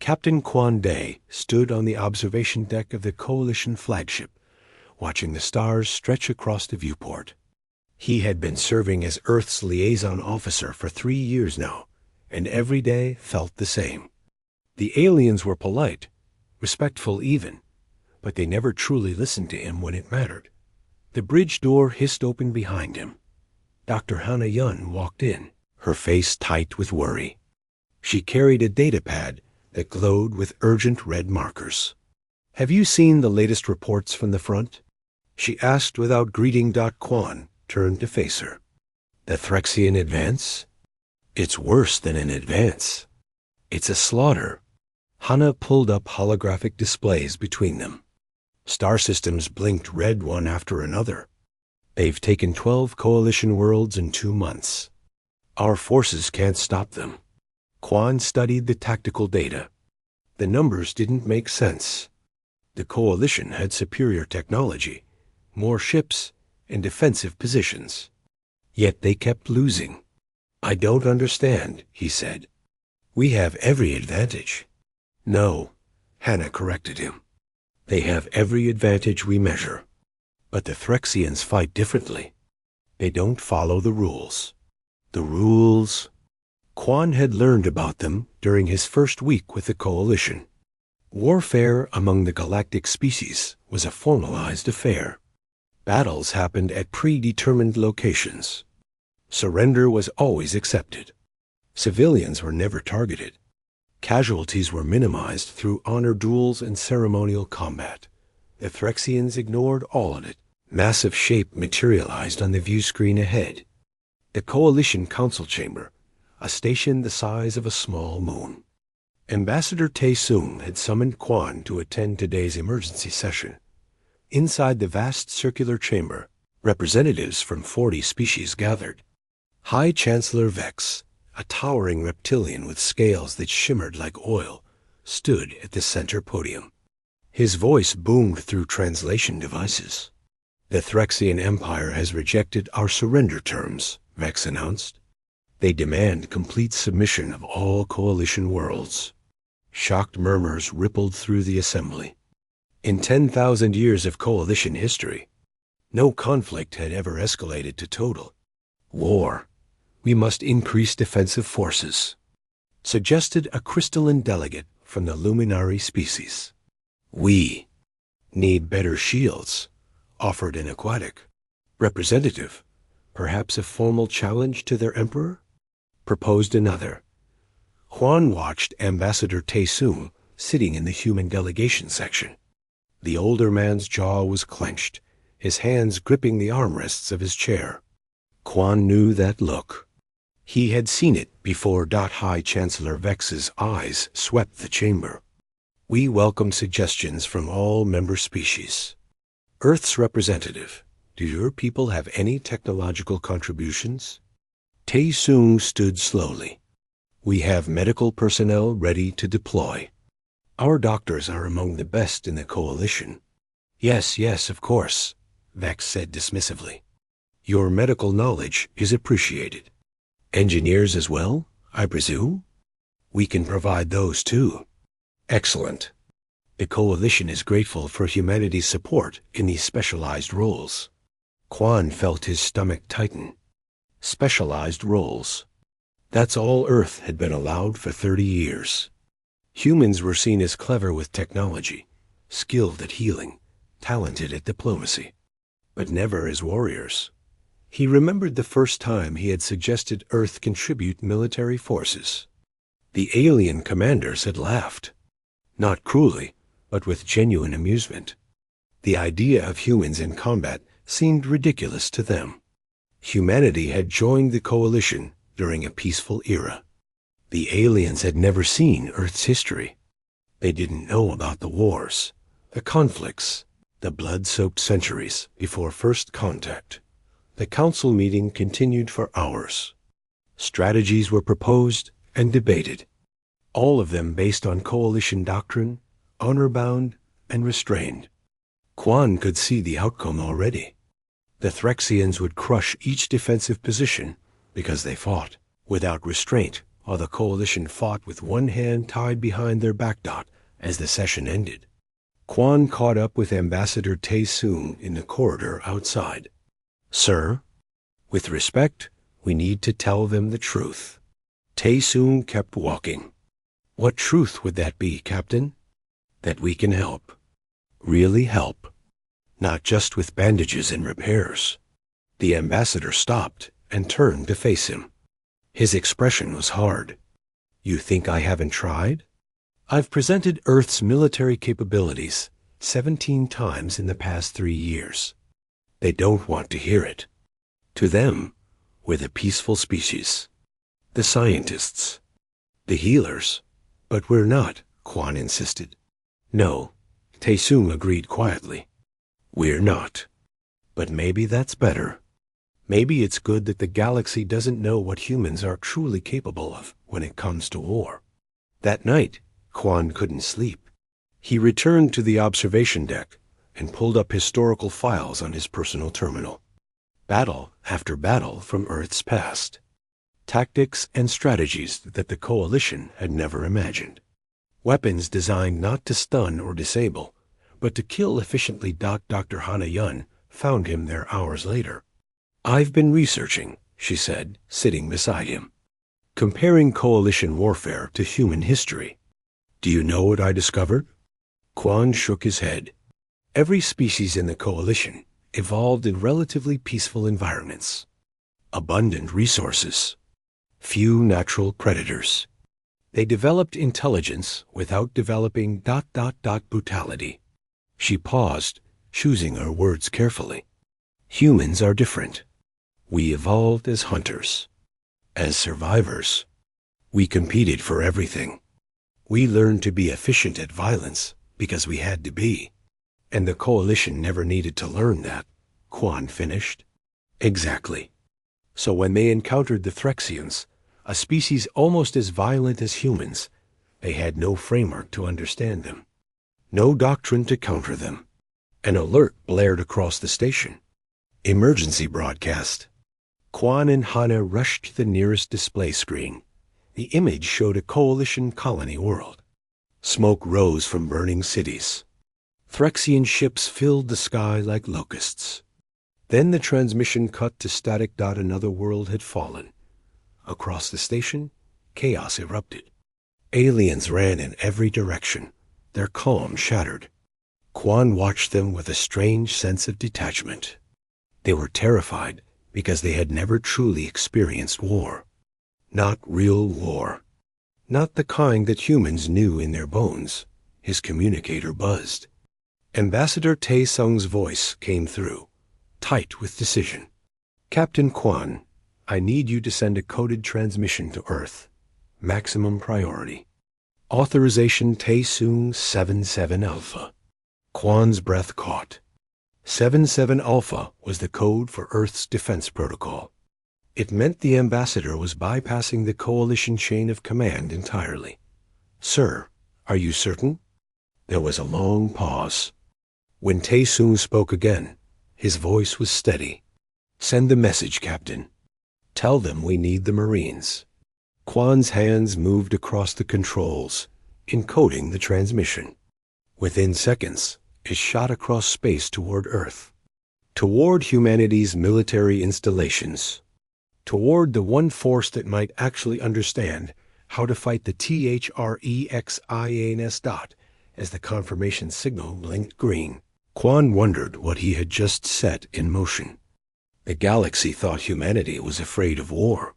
Captain Quan Day stood on the observation deck of the Coalition flagship, watching the stars stretch across the viewport. He had been serving as Earth's liaison officer for 3 years now, and every day felt the same. The aliens were polite, respectful even, but they never truly listened to him when it mattered. The bridge door hissed open behind him. Dr. Hannah Yun walked in, her face tight with worry. She carried a data pad that glowed with urgent red markers. "Have you seen the latest reports from the front?" she asked without greeting. Quan turned to face her. "The Threxian advance? It's worse than an advance. It's a slaughter." Hannah pulled up holographic displays between them. Star systems blinked red one after another. "They've taken 12 Coalition worlds in 2 months. Our forces can't stop them." Quan studied the tactical data. The numbers didn't make sense. The Coalition had superior technology, more ships, and defensive positions. Yet they kept losing. "I don't understand," he said. "We have every advantage." "No," Hannah corrected him. "They have every advantage we measure. But the Threxians fight differently. They don't follow the rules. The rules—" Quan had learned about them during his first week with the Coalition. Warfare among the galactic species was a formalized affair. Battles happened at predetermined locations. Surrender was always accepted. Civilians were never targeted. Casualties were minimized through honor duels and ceremonial combat. The Threxians ignored all of it. Massive shape materialized on the view screen ahead. The Coalition Council Chamber, a station the size of a small moon. Ambassador Tae-Sung had summoned Quan to attend today's emergency session. Inside the vast circular chamber, representatives from 40 species gathered. High Chancellor Vex, a towering reptilian with scales that shimmered like oil, stood at the center podium. His voice boomed through translation devices. "The Threxian Empire has rejected our surrender terms," Vex announced. "They demand complete submission of all Coalition worlds." Shocked murmurs rippled through the assembly. In 10,000 years of Coalition history, no conflict had ever escalated to total war. "We must increase defensive forces," suggested a crystalline delegate from the luminary species. "We need better shields," offered an aquatic representative. "Perhaps a formal challenge to their emperor?" proposed another. Juan watched Ambassador Tae-Sung sitting in the human delegation section. The older man's jaw was clenched, his hands gripping the armrests of his chair. Quan knew that look. He had seen it before. High Chancellor Vex's eyes swept the chamber. "We welcome suggestions from all member species. Earth's representative, do your people have any technological contributions?" Tae-Sung stood slowly. "We have medical personnel ready to deploy. Our doctors are among the best in the Coalition." Yes, of course," Vex said dismissively. "Your medical knowledge is appreciated. Engineers as well, I presume? We can provide those too." "Excellent. The Coalition is grateful for humanity's support in these specialized roles." Quan felt his stomach tighten. Specialized roles. That's all Earth had been allowed for 30 years. Humans were seen as clever with technology, skilled at healing, talented at diplomacy, but never as warriors. He remembered the first time he had suggested Earth contribute military forces. The alien commanders had laughed. Not cruelly, but with genuine amusement. The idea of humans in combat seemed ridiculous to them. Humanity had joined the Coalition during a peaceful era. The aliens had never seen Earth's history. They didn't know about the wars, the conflicts, the blood-soaked centuries before first contact. The council meeting continued for hours. Strategies were proposed and debated, all of them based on Coalition doctrine, honor-bound and restrained. Quan could see the outcome already. The Threxians would crush each defensive position because they fought without restraint while the Coalition fought with one hand tied behind their back as the session ended. Quan caught up with Ambassador Tae-Soong in the corridor outside. "Sir, with respect, we need to tell them the truth." Tae-Soong kept walking. "What truth would that be, Captain?" "That we can help. Really help. Not just with bandages and repairs." The ambassador stopped and turned to face him. His expression was hard. "You think I haven't tried? I've presented Earth's military capabilities 17 times in the past 3 years. They don't want to hear it. To them, we're the peaceful species. The scientists. The healers. But we're not," Quan insisted. "No," Tae-Soong agreed quietly. "We're not. But maybe that's better. Maybe it's good that the galaxy doesn't know what humans are truly capable of when it comes to war." That night, Quan couldn't sleep. He returned to the observation deck and pulled up historical files on his personal terminal. Battle after battle from Earth's past. Tactics and strategies that the Coalition had never imagined. Weapons designed not to stun or disable, but to kill efficiently. Dr. Hana Yun found him there hours later. "I've been researching," she said, sitting beside him. "Comparing Coalition warfare to human history. Do you know what I discovered?" Quan shook his head. Every species in the Coalition evolved in relatively peaceful environments. Abundant resources. Few natural predators. They developed intelligence without developing ... brutality. She paused, choosing her words carefully. "Humans are different. We evolved as hunters. As survivors. We competed for everything. We learned to be efficient at violence because we had to be. And the Coalition never needed to learn that," Quan finished. "Exactly. So when they encountered the Threxians, a species almost as violent as humans, they had no framework to understand them. No doctrine to counter them. An alert blared across the station. Emergency broadcast." Quan and Hana rushed to the nearest display screen. The image showed a Coalition colony world. Smoke rose from burning cities. Threxian ships filled the sky like locusts. Then the transmission cut to static. Another world had fallen. Across the station, chaos erupted. Aliens ran in every direction, their calm shattered. Quan watched them with a strange sense of detachment. They were terrified because they had never truly experienced war. Not real war. Not the kind that humans knew in their bones. His communicator buzzed. Ambassador Tae-Soong's voice came through, tight with decision. "Captain Quan, I need you to send a coded transmission to Earth. Maximum priority. Authorization Tae-Soong 77 Alpha." Quan's breath caught. 77 Alpha was the code for Earth's defense protocol. It meant the ambassador was bypassing the Coalition chain of command entirely. "Sir, are you certain?" There was a long pause. When Tae-Soong spoke again, his voice was steady. "Send the message, Captain. Tell them we need the Marines." Quan's hands moved across the controls, encoding the transmission. Within seconds, it shot across space toward Earth. Toward humanity's military installations. Toward the one force that might actually understand how to fight the THREXIANS. As the confirmation signal blinked green, Quan wondered what he had just set in motion. The galaxy thought humanity was afraid of war.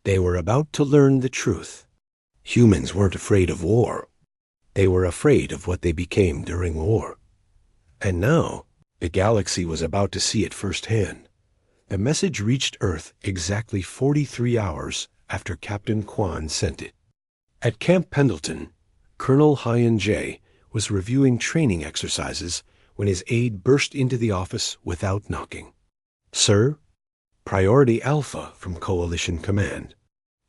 They were about to learn the truth. Humans weren't afraid of war. They were afraid of what they became during war. And now, the galaxy was about to see it firsthand. The message reached Earth exactly 43 hours after Captain Quan sent it. At Camp Pendleton, Colonel Hyan Jae was reviewing training exercises when his aide burst into the office without knocking. "Sir, Priority Alpha from Coalition Command."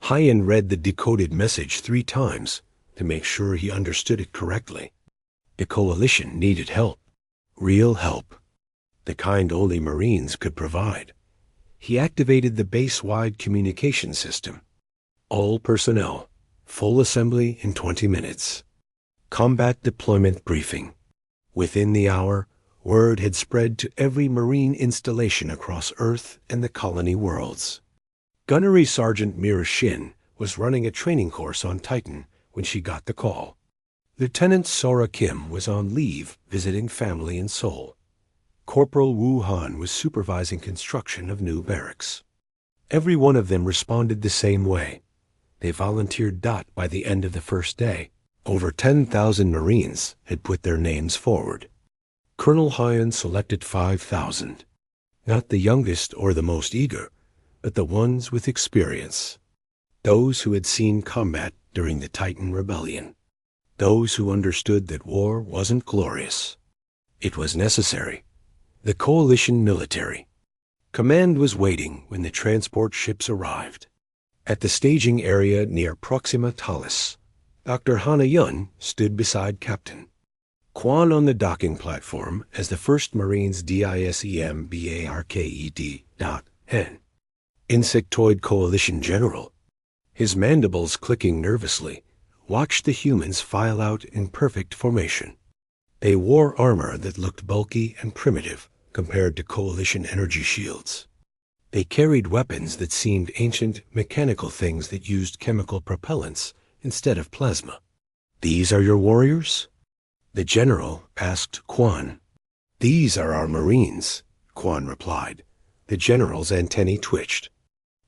Hyan read the decoded message 3 times to make sure he understood it correctly. The Coalition needed help. Real help. The kind only Marines could provide. He activated the base-wide communication system. All personnel. Full assembly in 20 minutes. Combat deployment briefing. Within the hour, word had spread to every Marine installation across Earth and the colony worlds. Gunnery Sergeant Mira Shin was running a training course on Titan when she got the call. Lieutenant Sora Kim was on leave visiting family in Seoul. Corporal Wu Han was supervising construction of new barracks. Every one of them responded the same way. They volunteered by the end of the first day. Over 10,000 Marines had put their names forward. Colonel Hyan selected 5,000. Not the youngest or the most eager, but the ones with experience. Those who had seen combat during the Titan Rebellion. Those who understood that war wasn't glorious. It was necessary. The coalition military. Command was waiting when the transport ships arrived. At the staging area near Proxima Thales, Dr. Hana Yun stood beside Captain Quan on the docking platform as the 1st Marines DISEMBARKED.N. Insectoid Coalition General, his mandibles clicking nervously, watched the humans file out in perfect formation. They wore armor that looked bulky and primitive compared to Coalition energy shields. They carried weapons that seemed ancient mechanical things that used chemical propellants instead of plasma. "These are your warriors?" The general asked Quan. "These are our Marines," Quan replied. The general's antennae twitched.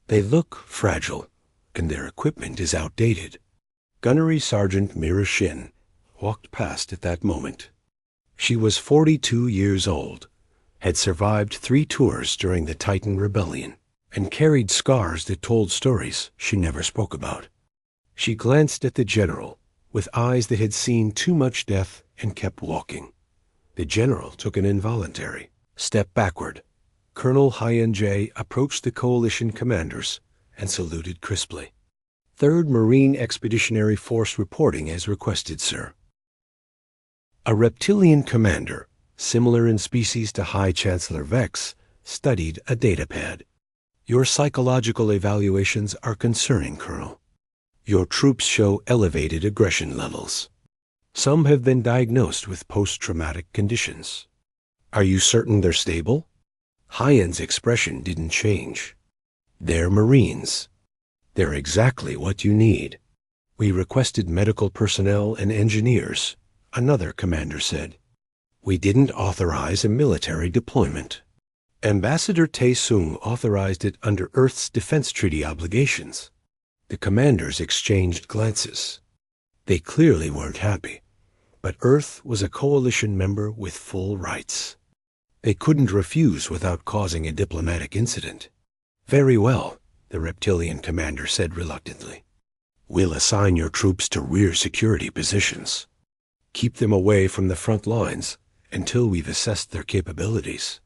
"They look fragile, and their equipment is outdated." Gunnery Sergeant Mira Shin walked past at that moment. She was 42 years old, had survived 3 tours during the Titan Rebellion, and carried scars that told stories she never spoke about. She glanced at the general with eyes that had seen too much death and kept walking. The general took an involuntary step backward. Colonel Hyan Jae approached the coalition commanders and saluted crisply. "3rd Marine Expeditionary Force reporting as requested, sir." A reptilian commander, similar in species to High Chancellor Vex, studied a datapad. "Your psychological evaluations are concerning, Colonel. Your troops show elevated aggression levels. Some have been diagnosed with post-traumatic conditions. Are you certain they're stable?" Hyan's expression didn't change. "They're Marines. They're exactly what you need." "We requested medical personnel and engineers," another commander said. "We didn't authorize a military deployment. Ambassador Tae-sung authorized it under Earth's Defense Treaty obligations." The commanders exchanged glances. They clearly weren't happy, but Earth was a coalition member with full rights. They couldn't refuse without causing a diplomatic incident. "Very well," the reptilian commander said reluctantly. "We'll assign your troops to rear security positions. Keep them away from the front lines until we've assessed their capabilities."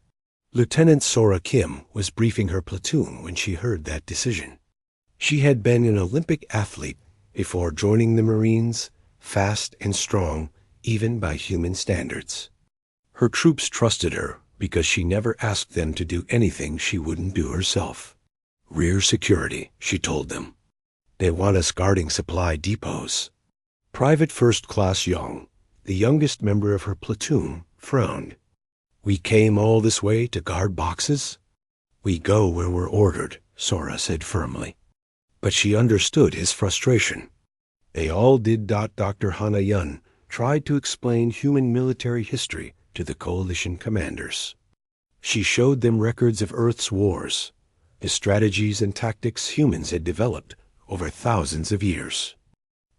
Lieutenant Sora Kim was briefing her platoon when she heard that decision. She had been an Olympic athlete before joining the Marines, fast and strong, even by human standards. Her troops trusted her because she never asked them to do anything she wouldn't do herself. "Rear security," she told them. "They want us guarding supply depots." Private First Class Young, the youngest member of her platoon, frowned. "We came all this way to guard boxes?" "We go where we're ordered," Sora said firmly. But she understood his frustration. They all did. Dr. Hana Yun tried to explain human military history to the coalition commanders. She showed them records of Earth's wars, the strategies and tactics humans had developed over thousands of years.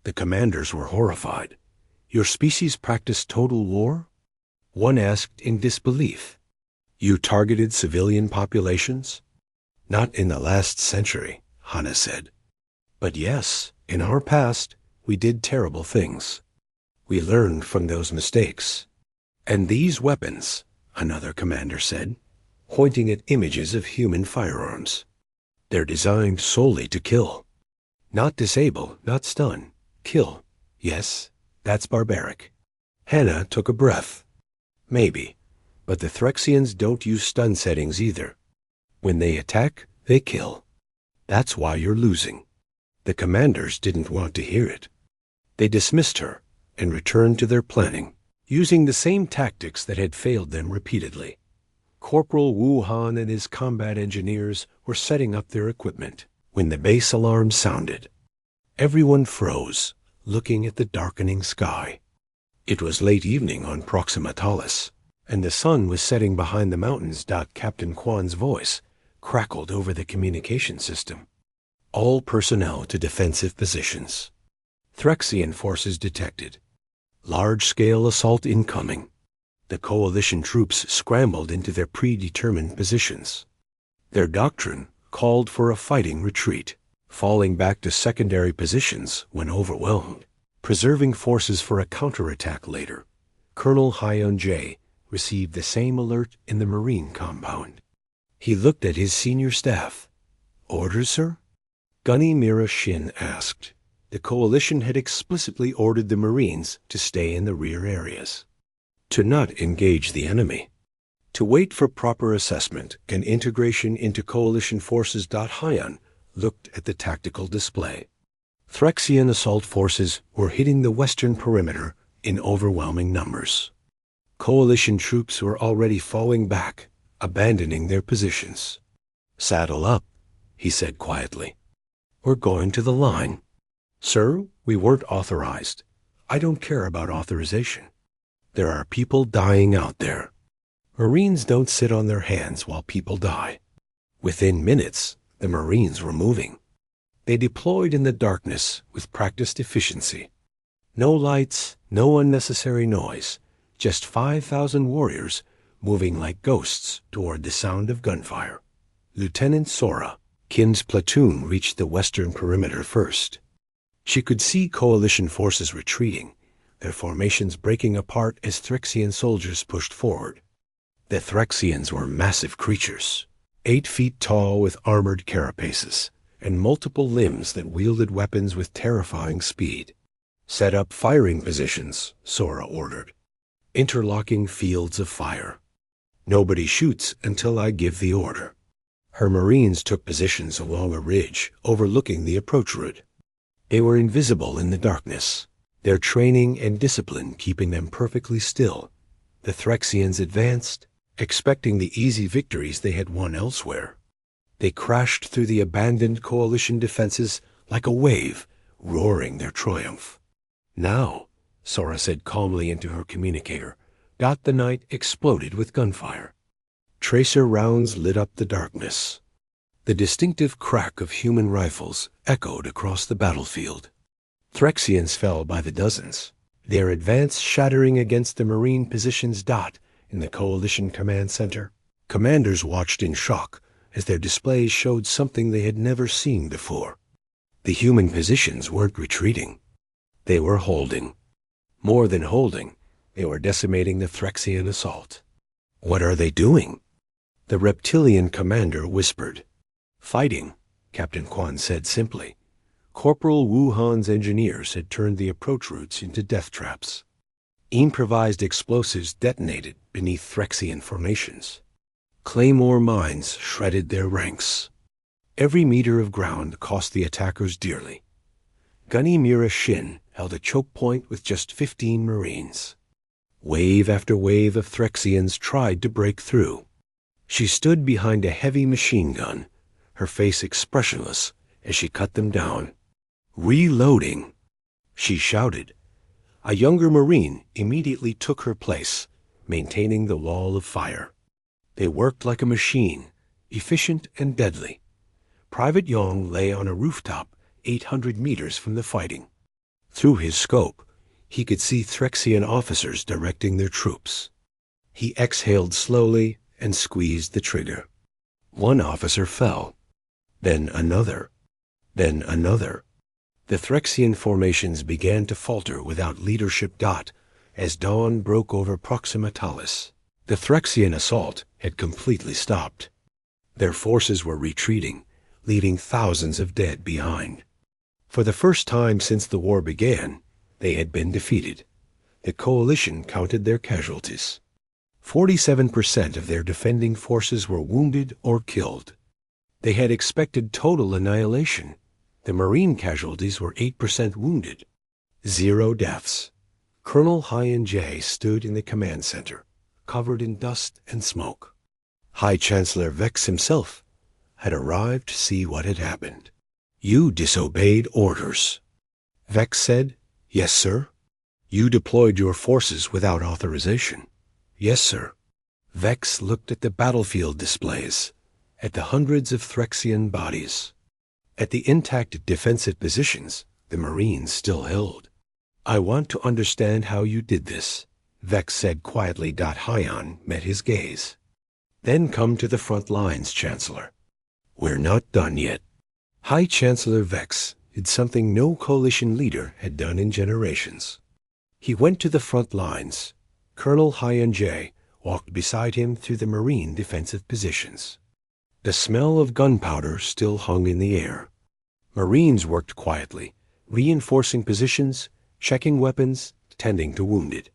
The commanders were horrified. "Your species practiced total war?" One asked in disbelief. "You targeted civilian populations?" "Not in the last century," Hana said. "But yes, in our past, we did terrible things. We learned from those mistakes." "And these weapons," another commander said, pointing at images of human firearms. "They're designed solely to kill. Not disable, not stun. Kill. Yes, that's barbaric." Hannah took a breath. "Maybe, but the Threxians don't use stun settings either. When they attack, they kill. That's why you're losing." The commanders didn't want to hear it. They dismissed her and returned to their planning, using the same tactics that had failed them repeatedly. Corporal Wu Han and his combat engineers were setting up their equipment when the base alarm sounded. Everyone froze, looking at the darkening sky. It was late evening on Proxima Thales, and the sun was setting behind the mountains. Captain Kwan's voice crackled over the communication system. All personnel to defensive positions. Threxian forces detected. Large-scale assault incoming. The coalition troops scrambled into their predetermined positions. Their doctrine called for a fighting retreat, falling back to secondary positions when overwhelmed, preserving forces for a counterattack later. Colonel Hyun-jae received the same alert in the Marine compound. He looked at his senior staff. "Orders, sir?" Gunny Mira Shin asked. The coalition had explicitly ordered the Marines to stay in the rear areas, to not engage the enemy, to wait for proper assessment and integration into coalition forces. Hyun looked at the tactical display. Threxian assault forces were hitting the western perimeter in overwhelming numbers. Coalition troops were already falling back, abandoning their positions. "Saddle up," he said quietly. "We're going to the line." "Sir, we weren't authorized." "I don't care about authorization. There are people dying out there. Marines don't sit on their hands while people die." Within minutes, the Marines were moving. They deployed in the darkness with practiced efficiency. No lights, no unnecessary noise, just 5,000 warriors moving like ghosts toward the sound of gunfire. Lieutenant Sora, Kin's platoon, reached the western perimeter first. She could see coalition forces retreating, their formations breaking apart as Threxian soldiers pushed forward. The Threxians were massive creatures, 8 feet tall with armored carapaces, and multiple limbs that wielded weapons with terrifying speed. "Set up firing positions," Sora ordered. "Interlocking fields of fire. Nobody shoots until I give the order." Her Marines took positions along a ridge overlooking the approach route. They were invisible in the darkness, their training and discipline keeping them perfectly still. The Threxians advanced, expecting the easy victories they had won elsewhere. They crashed through the abandoned coalition defenses like a wave, roaring their triumph. "Now," Sora said calmly into her communicator, the night exploded with gunfire. Tracer rounds lit up the darkness. The distinctive crack of human rifles echoed across the battlefield. Threxians fell by the dozens, their advance shattering against the Marine positions. In the Coalition Command Center, commanders watched in shock as their displays showed something they had never seen before. The human positions weren't retreating. They were holding. More than holding, they were decimating the Threxian assault. "What are they doing?" The reptilian commander whispered. "Fighting," Captain Kwan said simply. Corporal Wu Han's engineers had turned the approach routes into death traps. Improvised explosives detonated beneath Threxian formations. Claymore mines shredded their ranks. Every meter of ground cost the attackers dearly. Gunny Mira Shin held a choke point with just 15 Marines. Wave after wave of Threxians tried to break through. She stood behind a heavy machine gun, her face expressionless as she cut them down. "Reloading!" she shouted. A younger Marine immediately took her place, maintaining the wall of fire. They worked like a machine, efficient and deadly. Private Yong lay on a rooftop 800 meters from the fighting. Through his scope, he could see Threxian officers directing their troops. He exhaled slowly and squeezed the trigger. One officer fell, then another, then another. The Threxian formations began to falter without leadership. As dawn broke over Proxima Thales, the Threxian assault had completely stopped. Their forces were retreating, leaving thousands of dead behind. For the first time since the war began, they had been defeated. The coalition counted their casualties. 47% of their defending forces were wounded or killed. They had expected total annihilation. The Marine casualties were 8% wounded. 0 deaths. Colonel High J stood in the command center, covered in dust and smoke. High Chancellor Vex himself had arrived to see what had happened. "You disobeyed orders." Vex said, "Yes, sir." "You deployed your forces without authorization." "Yes, sir." Vex looked at the battlefield displays, at the hundreds of Threxian bodies, at the intact defensive positions the Marines still held. "I want to understand how you did this," Vex said quietly. Hyon met his gaze. "Then come to the front lines, Chancellor. We're not done yet." High Chancellor Vex did something no coalition leader had done in generations. He went to the front lines. Colonel High J walked beside him through the Marine defensive positions. The smell of gunpowder still hung in the air. Marines worked quietly, reinforcing positions, checking weapons, tending to wounded.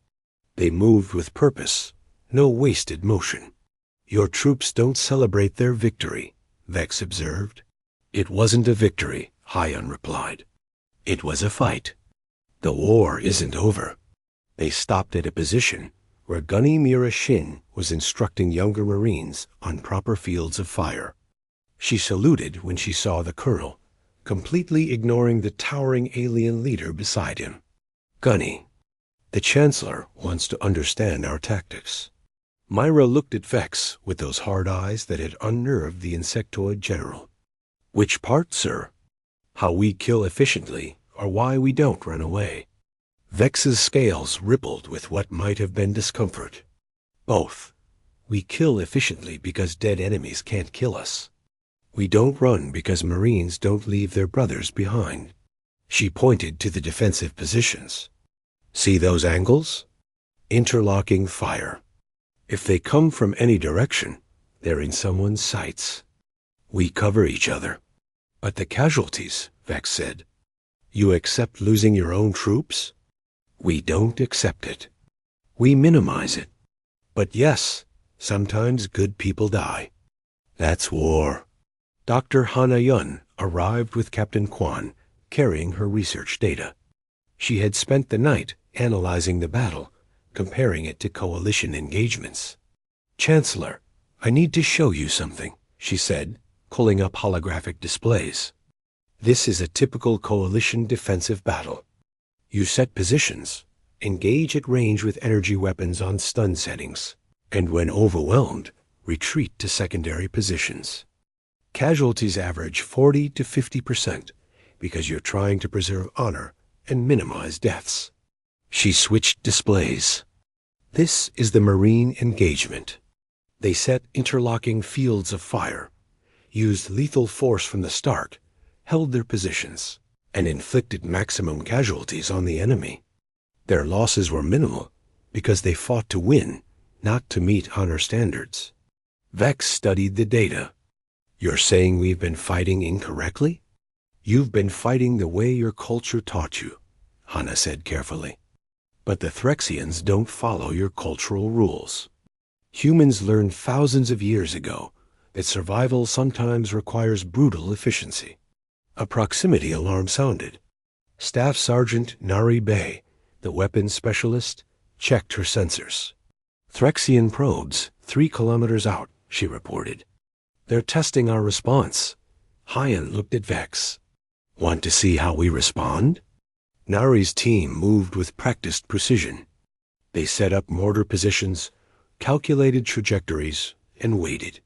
They moved with purpose, no wasted motion. "Your troops don't celebrate their victory," Vex observed. "It wasn't a victory," Hyon replied. "It was a fight. The war isn't over." They stopped at a position where Gunny Mira Shin was instructing younger Marines on proper fields of fire. She saluted when she saw the colonel, completely ignoring the towering alien leader beside him. "Gunny, the Chancellor wants to understand our tactics." Myra looked at Vex with those hard eyes that had unnerved the insectoid general. "Which part, sir? How we kill efficiently, or why we don't run away?" Vex's scales rippled with what might have been discomfort. "Both. We kill efficiently because dead enemies can't kill us. We don't run because Marines don't leave their brothers behind." She pointed to the defensive positions. "See those angles? Interlocking fire. If they come from any direction, they're in someone's sights. We cover each other." "But the casualties," Vex said. "You accept losing your own troops?" "We don't accept it. We minimize it. But yes, sometimes good people die. That's war." Dr. Hana Yun arrived with Captain Kwan, carrying her research data. She had spent the night analyzing the battle, comparing it to coalition engagements. "Chancellor, I need to show you something," she said, pulling up holographic displays. "This is a typical coalition defensive battle. You set positions, engage at range with energy weapons on stun settings, and when overwhelmed, retreat to secondary positions. Casualties average 40 to 50% because you're trying to preserve honor and minimize deaths." She switched displays. This is the Marine engagement. They set interlocking fields of fire, used lethal force from the start, held their positions, and inflicted maximum casualties on the enemy. Their losses were minimal because they fought to win, not to meet honor standards. Vex studied the data. "You're saying we've been fighting incorrectly?" "You've been fighting the way your culture taught you," Hana said carefully. "But the Threxians don't follow your cultural rules. Humans learned thousands of years ago that survival sometimes requires brutal efficiency." A proximity alarm sounded. Staff Sergeant Nari Bay, the weapons specialist, checked her sensors. "Threxian probes 3 kilometers out," she reported. "They're testing our response." Hyan looked at Vex. "Want to see how we respond?" Nari's team moved with practiced precision. They set up mortar positions, calculated trajectories, and waited.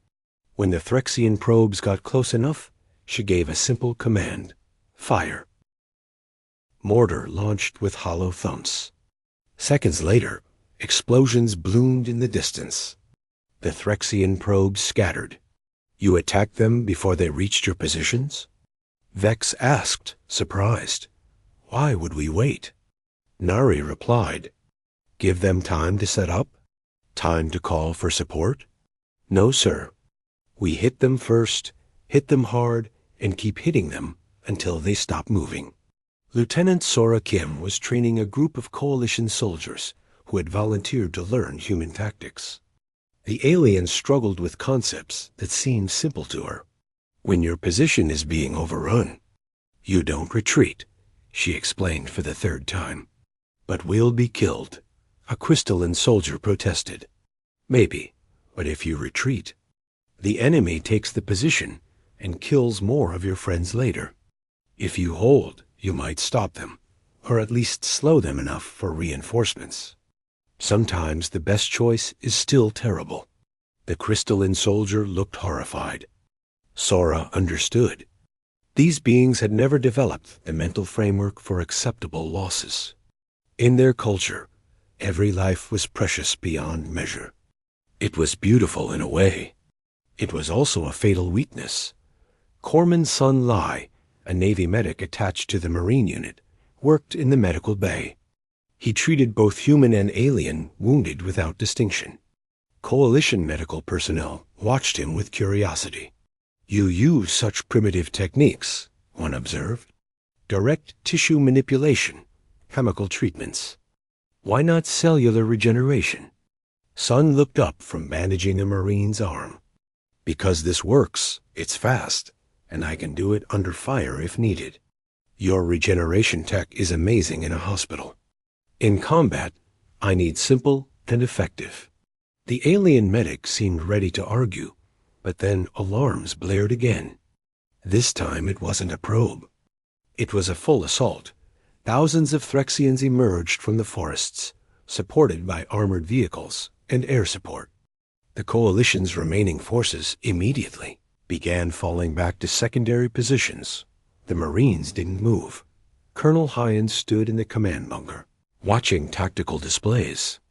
When the Threxian probes got close enough, she gave a simple command: "Fire." Mortar launched with hollow thumps. Seconds later, explosions bloomed in the distance. The Threxian probes scattered. "You attacked them before they reached your positions?" Vex asked, surprised. "Why would we wait?" Nari replied, "Give them time to set up? Time to call for support?" "No, sir. We hit them first, hit them hard, and keep hitting them until they stop moving." Lieutenant Sora Kim was training a group of coalition soldiers who had volunteered to learn human tactics. The alien struggled with concepts that seemed simple to her. When your position is being overrun, "You don't retreat," she explained for the third time. "But we'll be killed," a crystalline soldier protested. "Maybe, but if you retreat, the enemy takes the position and kills more of your friends later. If you hold, you might stop them, or at least slow them enough for reinforcements. Sometimes the best choice is still terrible." The crystalline soldier looked horrified. Sora understood. These beings had never developed the mental framework for acceptable losses. In their culture, every life was precious beyond measure. It was beautiful in a way. It was also a fatal weakness. Corman's son Lai, a Navy medic attached to the Marine unit, worked in the medical bay. He treated both human and alien wounded without distinction. Coalition medical personnel watched him with curiosity. "You use such primitive techniques," one observed. "Direct tissue manipulation, chemical treatments. Why not cellular regeneration?" Sun looked up from bandaging a Marine's arm. "Because this works, it's fast, and I can do it under fire if needed. Your regeneration tech is amazing in a hospital. In combat, I need simple and effective." The alien medic seemed ready to argue, but then alarms blared again. This time it wasn't a probe. It was a full assault. Thousands of Threxians emerged from the forests, supported by armored vehicles and air support. The Coalition's remaining forces immediately began falling back to secondary positions. The Marines didn't move. Colonel Hyan stood in the command bunker, watching tactical displays.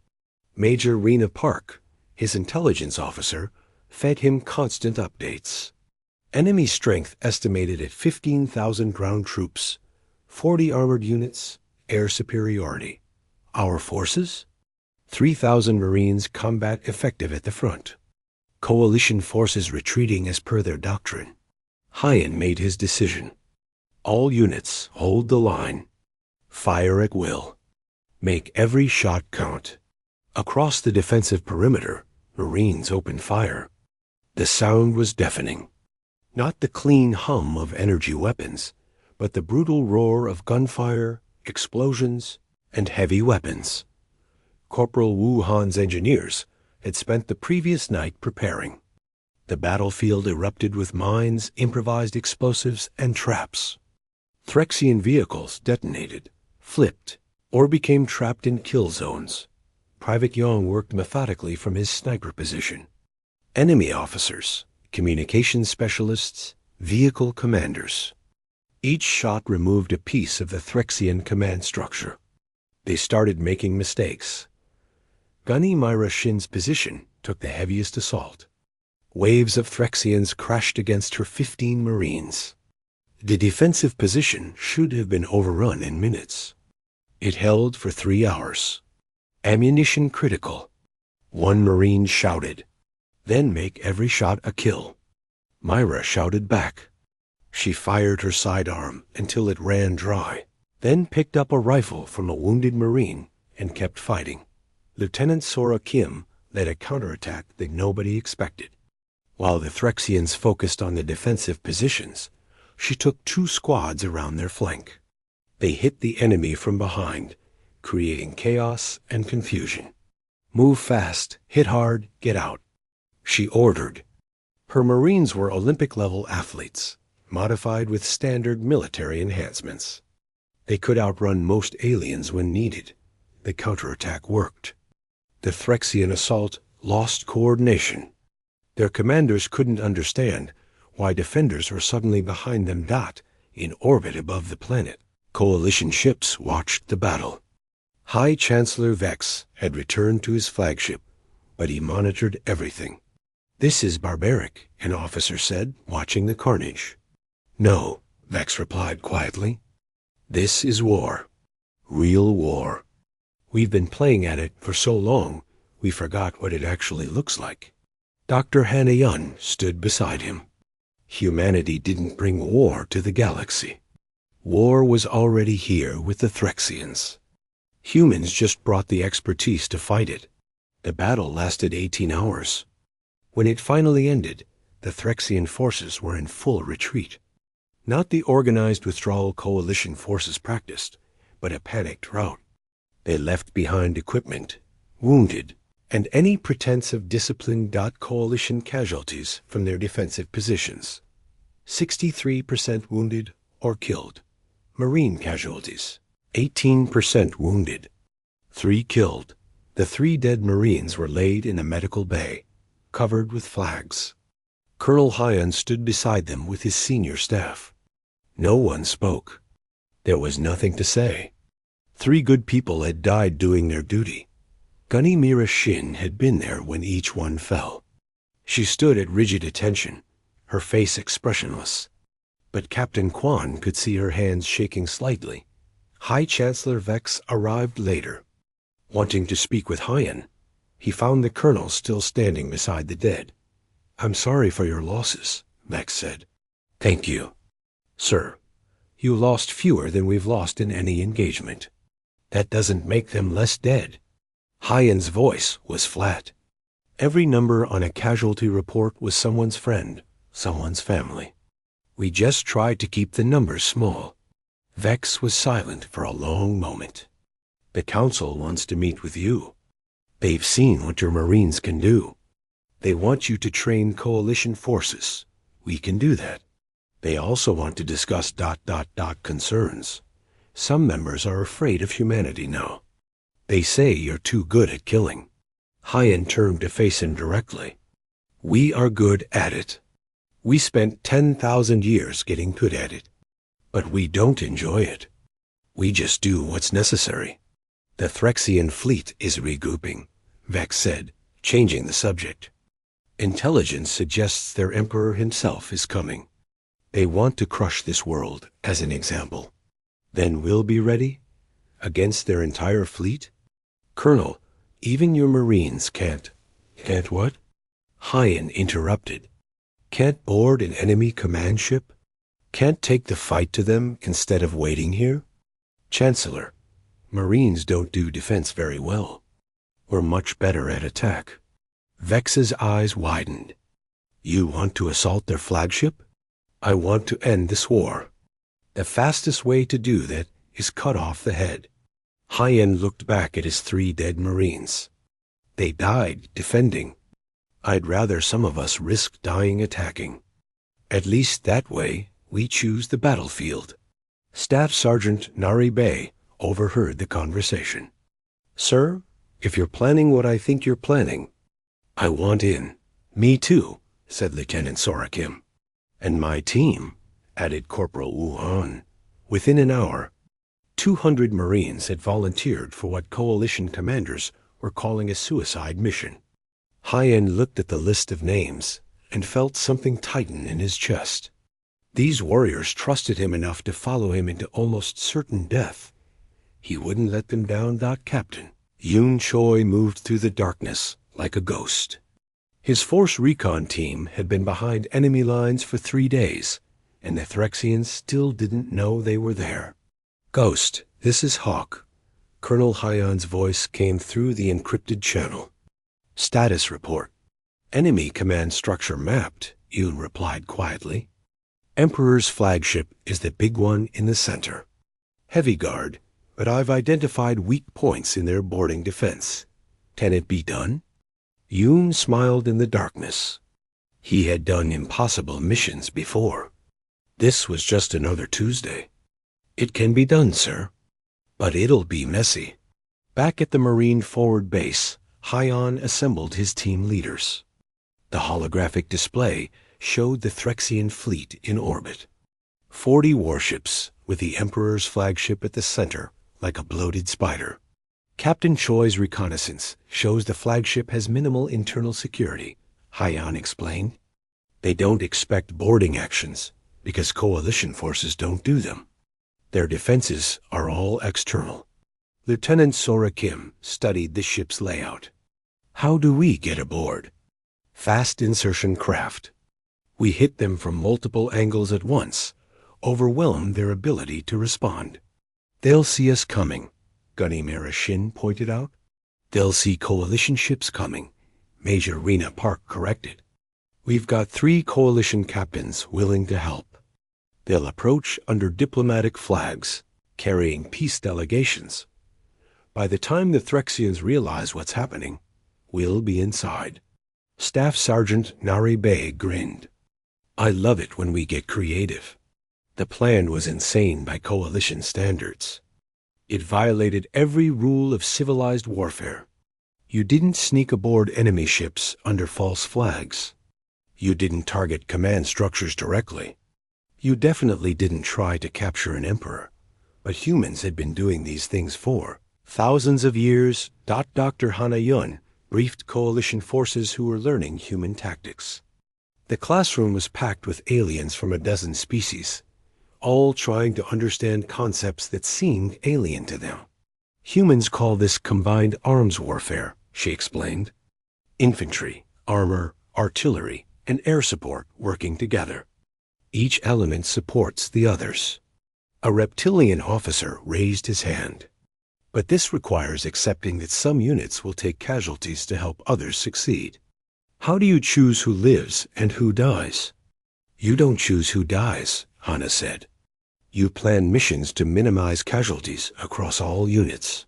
Major Rena Park, his intelligence officer, fed him constant updates. Enemy strength estimated at 15,000 ground troops, 40 armored units, air superiority. Our forces? 3,000 Marines combat effective at the front. Coalition forces retreating as per their doctrine. Hyan made his decision. All units hold the line. Fire at will. Make every shot count. Across the defensive perimeter, Marines opened fire. The sound was deafening. Not the clean hum of energy weapons, but the brutal roar of gunfire, explosions, and heavy weapons. Corporal Wu Han's engineers had spent the previous night preparing. The battlefield erupted with mines, improvised explosives, and traps. Threxian vehicles detonated, flipped, or became trapped in kill zones. Private Young worked methodically from his sniper position. Enemy officers, communications specialists, vehicle commanders. Each shot removed a piece of the Threxian command structure. They started making mistakes. Gunny Myra Shin's position took the heaviest assault. Waves of Threxians crashed against her 15 Marines. The defensive position should have been overrun in minutes. It held for 3 hours. Ammunition critical. One Marine shouted, "Then make every shot a kill." Myra shouted back. She fired her sidearm until it ran dry, then picked up a rifle from a wounded Marine and kept fighting. Lieutenant Sora Kim led a counterattack that nobody expected. While the Threxians focused on the defensive positions, she took 2 squads around their flank. They hit the enemy from behind, creating chaos and confusion. "Move fast, hit hard, get out," she ordered. Her Marines were Olympic-level athletes, modified with standard military enhancements. They could outrun most aliens when needed. The counterattack worked. The Threxian assault lost coordination. Their commanders couldn't understand why defenders were suddenly behind them in orbit above the planet. Coalition ships watched the battle. High Chancellor Vex had returned to his flagship, but he monitored everything. "This is barbaric," an officer said, watching the carnage. "No," Vex replied quietly. "This is war. Real war. We've been playing at it for so long, we forgot what it actually looks like." Dr. Hanayun stood beside him. Humanity didn't bring war to the galaxy. War was already here with the Threxians. Humans just brought the expertise to fight it. The battle lasted 18 hours. When it finally ended, the Threxian forces were in full retreat. Not the organized withdrawal coalition forces practiced, but a panicked rout. They left behind equipment, wounded, and any pretense of discipline. Coalition casualties from their defensive positions. 63% wounded or killed. Marine casualties. 18% wounded. 3 killed. The 3 dead Marines were laid in a medical bay, covered with flags. Colonel Hyan stood beside them with his senior staff. No one spoke. There was nothing to say. 3 good people had died doing their duty. Gunny Mira Shin had been there when each one fell. She stood at rigid attention, her face expressionless. But Captain Kwan could see her hands shaking slightly. High Chancellor Vex arrived later. Wanting to speak with Hyan, he found the colonel still standing beside the dead. "I'm sorry for your losses," Vex said. "Thank you, sir. You lost fewer than we've lost in any engagement. That doesn't make them less dead." Hyan's voice was flat. Every number on a casualty report was someone's friend, someone's family. "We just tried to keep the numbers small." Vex was silent for a long moment. "The Council wants to meet with you. They've seen what your Marines can do. They want you to train coalition forces. We can do that. They also want to discuss ... concerns. Some members are afraid of humanity now. They say you're too good at killing." Hyan turned to face him directly. "We are good at it. We spent 10,000 years getting good at it. But we don't enjoy it. We just do what's necessary." "The Threxian fleet is regrouping," Vex said, changing the subject. "Intelligence suggests their emperor himself is coming. They want to crush this world, as an example. Then we'll be ready? Against their entire fleet? Colonel, even your Marines can't..." "Can't what?" Hyan interrupted. "Can't board an enemy command ship? Can't take the fight to them instead of waiting here? Chancellor, Marines don't do defense very well. We're much better at attack." Vex's eyes widened. "You want to assault their flagship?" "I want to end this war. The fastest way to do that is cut off the head." Hyan looked back at his 3 dead Marines. "They died defending. I'd rather some of us risk dying attacking. At least that way we choose the battlefield." Staff Sergeant Nari Bey overheard the conversation. "Sir, if you're planning what I think you're planning, I want in." "Me too," said Lieutenant Sora Kim. "And my team," added Corporal Wu Han. Within an hour, 200 Marines had volunteered for what coalition commanders were calling a suicide mission. Hyan looked at the list of names and felt something tighten in his chest. These warriors trusted him enough to follow him into almost certain death. He wouldn't let them down. Captain Yoon Choi moved through the darkness like a ghost. His force recon team had been behind enemy lines for 3 days, and the Threxians still didn't know they were there. "Ghost, this is Hawk." Colonel Hyan's voice came through the encrypted channel. "Status report." "Enemy command structure mapped," Yoon replied quietly. "Emperor's flagship is the big one in the center. Heavy guard, but I've identified weak points in their boarding defense. Can it be done?" Yoon smiled in the darkness. He had done impossible missions before. This was just another Tuesday. "It can be done, sir. But it'll be messy." Back at the Marine forward base, Hyan assembled his team leaders. The holographic display showed the Threxian fleet in orbit. 40 warships, with the Emperor's flagship at the center, like a bloated spider. Captain Choi's reconnaissance shows the flagship has minimal internal security, Hyan explained. They don't expect boarding actions, because coalition forces don't do them. Their defenses are all external. Lieutenant Sora Kim studied the ship's layout. "How do we get aboard?" "Fast insertion craft. We hit them from multiple angles at once, overwhelm their ability to respond. They'll see us coming," Gunny Mira Shin pointed out. "They'll see coalition ships coming," Major Rena Park corrected. "We've got 3 coalition captains willing to help. They'll approach under diplomatic flags, carrying peace delegations. By the time the Threxians realize what's happening, we'll be inside. Staff Sergeant Nari Bey grinned. I love it when we get creative. The plan was insane by coalition standards. It violated every rule of civilized warfare. You didn't sneak aboard enemy ships under false flags. You didn't target command structures directly. You definitely didn't try to capture an emperor. But humans had been doing these things for thousands of years. Dr. Hana Yun briefed coalition forces who were learning human tactics. The classroom was packed with aliens from a dozen species, all trying to understand concepts that seemed alien to them. Humans call this combined arms warfare, she explained. Infantry, armor, artillery, and air support working together. Each element supports the others. A reptilian officer raised his hand. But this requires accepting that some units will take casualties to help others succeed. How do you choose who lives and who dies? You don't choose who dies, Hana said. You plan missions to minimize casualties across all units.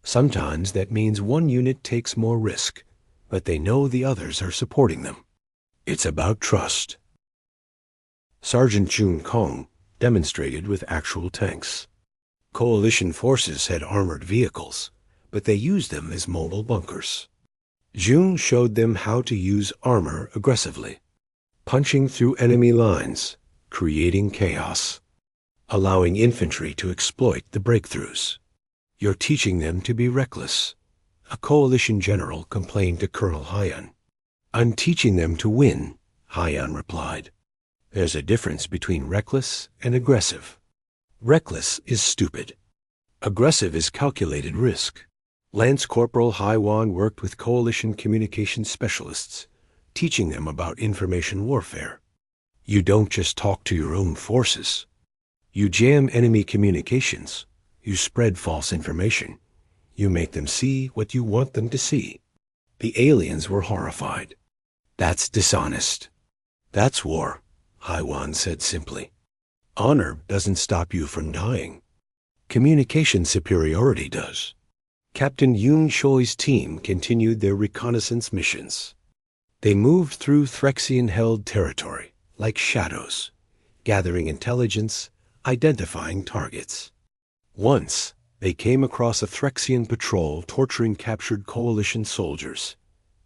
Sometimes that means one unit takes more risk, but they know the others are supporting them. It's about trust. Sergeant Jun Kong demonstrated with actual tanks. Coalition forces had armored vehicles, but they used them as mobile bunkers. Jun showed them how to use armor aggressively, punching through enemy lines, creating chaos, allowing infantry to exploit the breakthroughs. You're teaching them to be reckless, a coalition general complained to Colonel Hyan. I'm teaching them to win, Hyan replied. There's a difference between reckless and aggressive. Reckless is stupid. Aggressive is calculated risk. Lance Corporal Haiwan worked with coalition communication specialists, teaching them about information warfare. You don't just talk to your own forces. You jam enemy communications. You spread false information. You make them see what you want them to see. The aliens were horrified. That's dishonest. That's war, Haiwan said simply. Honor doesn't stop you from dying. Communication superiority does. Captain Yoon Choi's team continued their reconnaissance missions. They moved through Threxian-held territory, like shadows, gathering intelligence, identifying targets. Once, they came across a Threxian patrol torturing captured coalition soldiers.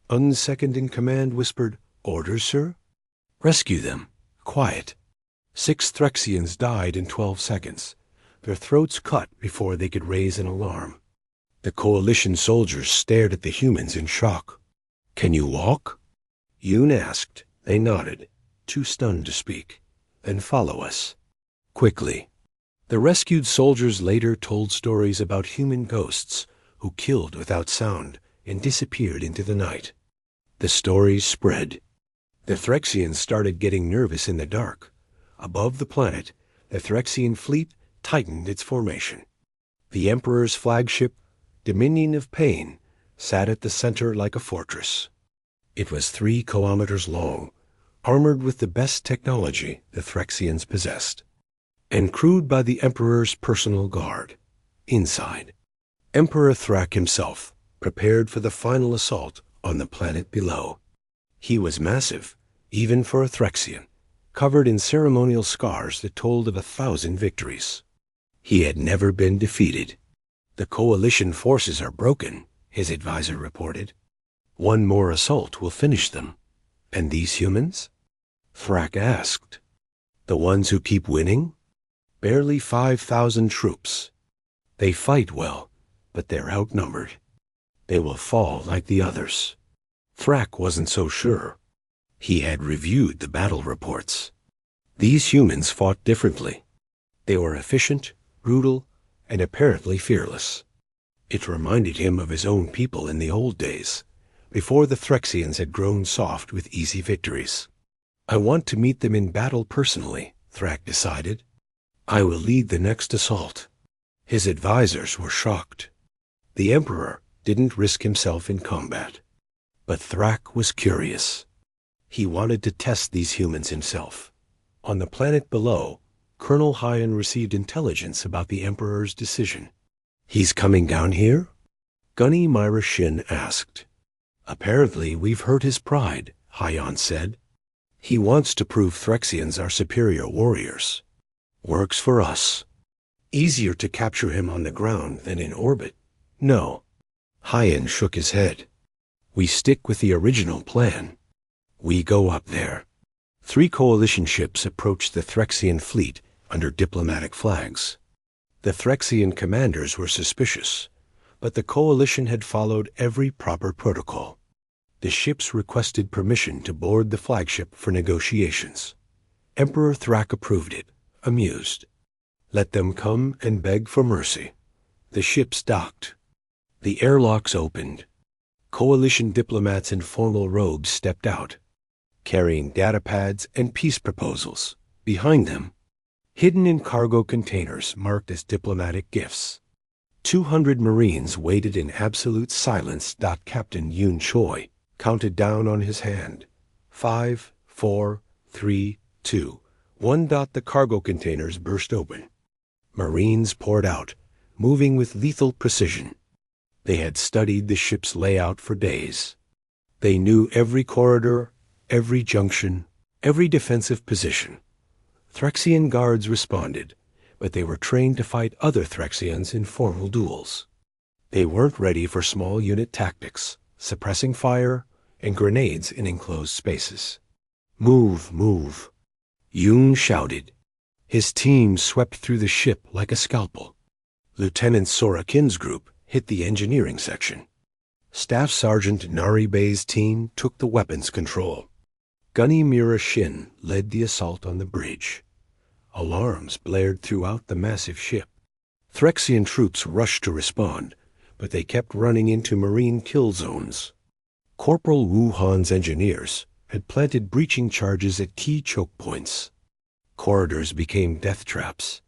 Second-in-command whispered, "Orders, sir?" "Rescue them. Quiet." 6 Threxians died in 12 seconds, their throats cut before they could raise an alarm. The coalition soldiers stared at the humans in shock. "Can you walk?" Yoon asked. They nodded, too stunned to speak. "Then follow us." Quickly. The rescued soldiers later told stories about human ghosts who killed without sound and disappeared into the night. The stories spread. The Threxians started getting nervous in the dark. Above the planet, the Threxian fleet tightened its formation. The Emperor's flagship, Dominion of Pain, sat at the center like a fortress. It was 3 kilometers long, armored with the best technology the Threxians possessed, and crewed by the Emperor's personal guard. Inside, Emperor Thrak himself prepared for the final assault on the planet below. He was massive, even for a Threxian, covered in ceremonial scars that told of 1,000 victories. He had never been defeated. "The coalition forces are broken," his advisor reported. "One more assault will finish them." "And these humans?" Thrak asked. "The ones who keep winning?" "Barely 5,000 troops. They fight well, but they're outnumbered. They will fall like the others." Thrak wasn't so sure. He had reviewed the battle reports. These humans fought differently. They were efficient, brutal, and apparently fearless. It reminded him of his own people in the old days, before the Threxians had grown soft with easy victories. "I want to meet them in battle personally," Thrak decided. "I will lead the next assault." His advisors were shocked. The Emperor didn't risk himself in combat. But Thrak was curious. He wanted to test these humans himself. On the planet below, Colonel Hyan received intelligence about the Emperor's decision. "He's coming down here?" Gunny Myra Shin asked. "Apparently we've hurt his pride," Hyan said. "He wants to prove Threxians are superior warriors. Works for us. Easier to capture him on the ground than in orbit." "No." Hyan shook his head. "We stick with the original plan. We go up there." 3 coalition ships approached the Threxian fleet under diplomatic flags. The Threxian commanders were suspicious, but the coalition had followed every proper protocol. The ships requested permission to board the flagship for negotiations. Emperor Thrak approved it, amused. Let them come and beg for mercy. The ships docked. The airlocks opened. Coalition diplomats in formal robes stepped out, carrying datapads and peace proposals. Behind them, hidden in cargo containers marked as diplomatic gifts, 200 Marines waited in absolute silence. Captain Yoon Choi counted down on his hand. 5, 4, 3, 2, 1. The cargo containers burst open. Marines poured out, moving with lethal precision. They had studied the ship's layout for days. They knew every corridor, every junction, every defensive position. Threxian guards responded, but they were trained to fight other Threxians in formal duels. They weren't ready for small unit tactics, suppressing fire, and grenades in enclosed spaces. "Move, move," Yoon shouted. His team swept through the ship like a scalpel. Lieutenant Sora Kin's group hit the engineering section. Staff Sergeant Nari Bey's team took the weapons control. Gunny Mira Shin led the assault on the bridge. Alarms blared throughout the massive ship. Threxian troops rushed to respond, but they kept running into marine kill zones. Corporal Wu Han's engineers had planted breaching charges at key choke points. Corridors became death traps.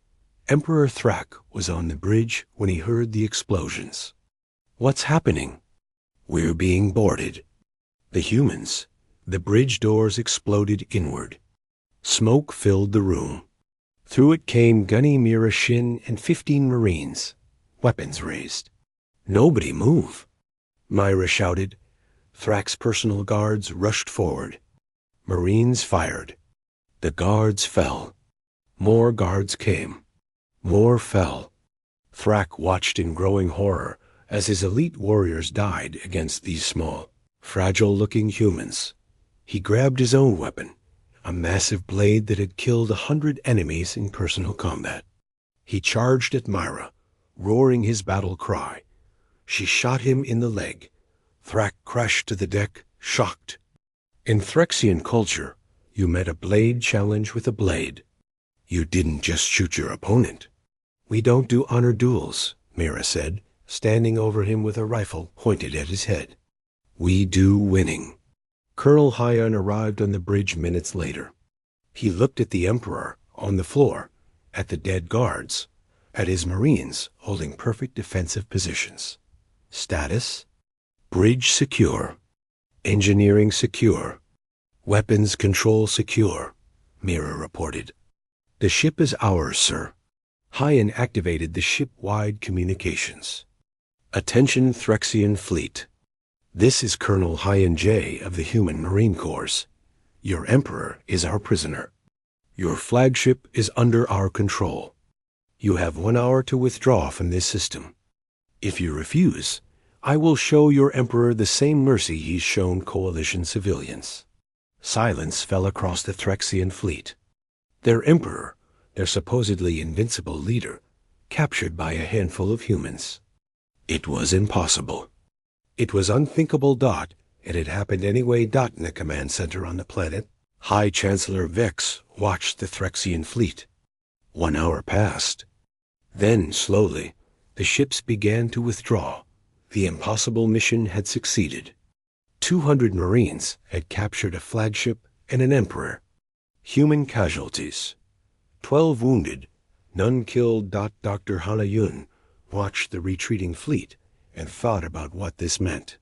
Emperor Thrak was on the bridge when he heard the explosions. "What's happening?" "We're being boarded." The humans. The bridge doors exploded inward. Smoke filled the room. Through it came Gunny Mira Shin and 15 Marines, weapons raised. "Nobody move," Myra shouted. Thrak's personal guards rushed forward. Marines fired. The guards fell. More guards came. More fell. Thrak watched in growing horror as his elite warriors died against these small, fragile-looking humans. He grabbed his own weapon, a massive blade that had killed 100 enemies in personal combat. He charged at Myra, roaring his battle cry. She shot him in the leg. Thrak crashed to the deck, shocked. In Threxian culture, you met a blade challenge with a blade. You didn't just shoot your opponent. "We don't do honor duels," Myra said, standing over him with a rifle pointed at his head. "We do winning." Colonel Hyan arrived on the bridge minutes later. He looked at the Emperor on the floor, at the dead guards, at his Marines holding perfect defensive positions. Status: bridge secure, engineering secure, weapons control secure, Mira reported. "The ship is ours, sir." Hyan activated the ship-wide communications. "Attention Threxian fleet. This is Colonel Hyan J. of the Human Marine Corps. Your Emperor is our prisoner. Your flagship is under our control. You have 1 hour to withdraw from this system. If you refuse, I will show your Emperor the same mercy he's shown Coalition civilians." Silence fell across the Threxian fleet. Their Emperor, their supposedly invincible leader, captured by a handful of humans. It was impossible. It was unthinkable. It had happened anyway. In the command center on the planet, High Chancellor Vex watched the Threxian fleet. 1 hour passed. Then, slowly, the ships began to withdraw. The impossible mission had succeeded. 200 Marines had captured a flagship and an Emperor. Human casualties: 12 wounded, none killed. Dr. Hanayun watched the retreating fleet and thought about what this meant.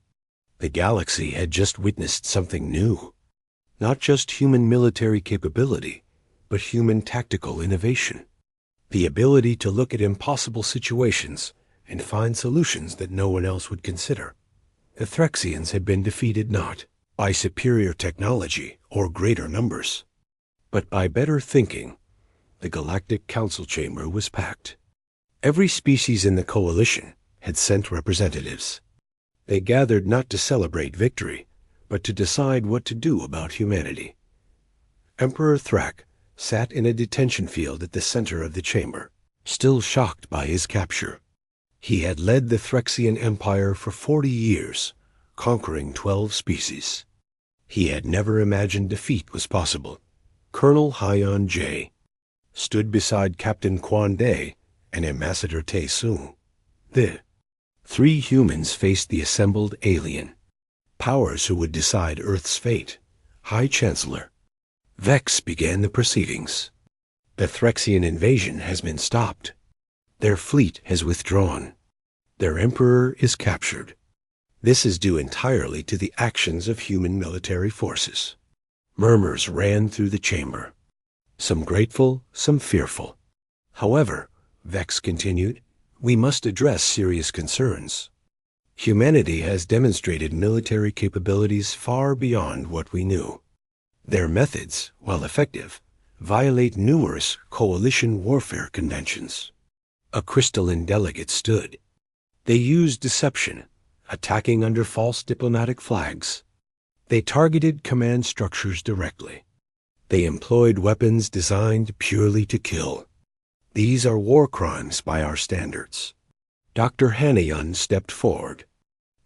The galaxy had just witnessed something new. Not just human military capability, but human tactical innovation. The ability to look at impossible situations and find solutions that no one else would consider. The Threxians had been defeated not by superior technology or greater numbers, but by better thinking. The Galactic Council Chamber was packed. Every species in the coalition had sent representatives. They gathered not to celebrate victory, but to decide what to do about humanity. Emperor Thrak sat in a detention field at the center of the chamber, still shocked by his capture. He had led the Threxian Empire for 40 years, conquering 12 species. He had never imagined defeat was possible. Colonel Hyon J. stood beside Captain Quan Day and Ambassador Tae Sung. The 3 humans faced the assembled alien powers who would decide Earth's fate. High Chancellor Vex began the proceedings. The Threxian invasion has been stopped. Their fleet has withdrawn. Their emperor is captured. This is due entirely to the actions of human military forces. Murmurs ran through the chamber, some grateful, some fearful. However, Vex continued, we must address serious concerns. Humanity has demonstrated military capabilities far beyond what we knew. Their methods, while effective, violate numerous coalition warfare conventions. A crystalline delegate stood. They used deception, attacking under false diplomatic flags. They targeted command structures directly. They employed weapons designed purely to kill. These are war crimes by our standards. Dr. Hanayun stepped forward.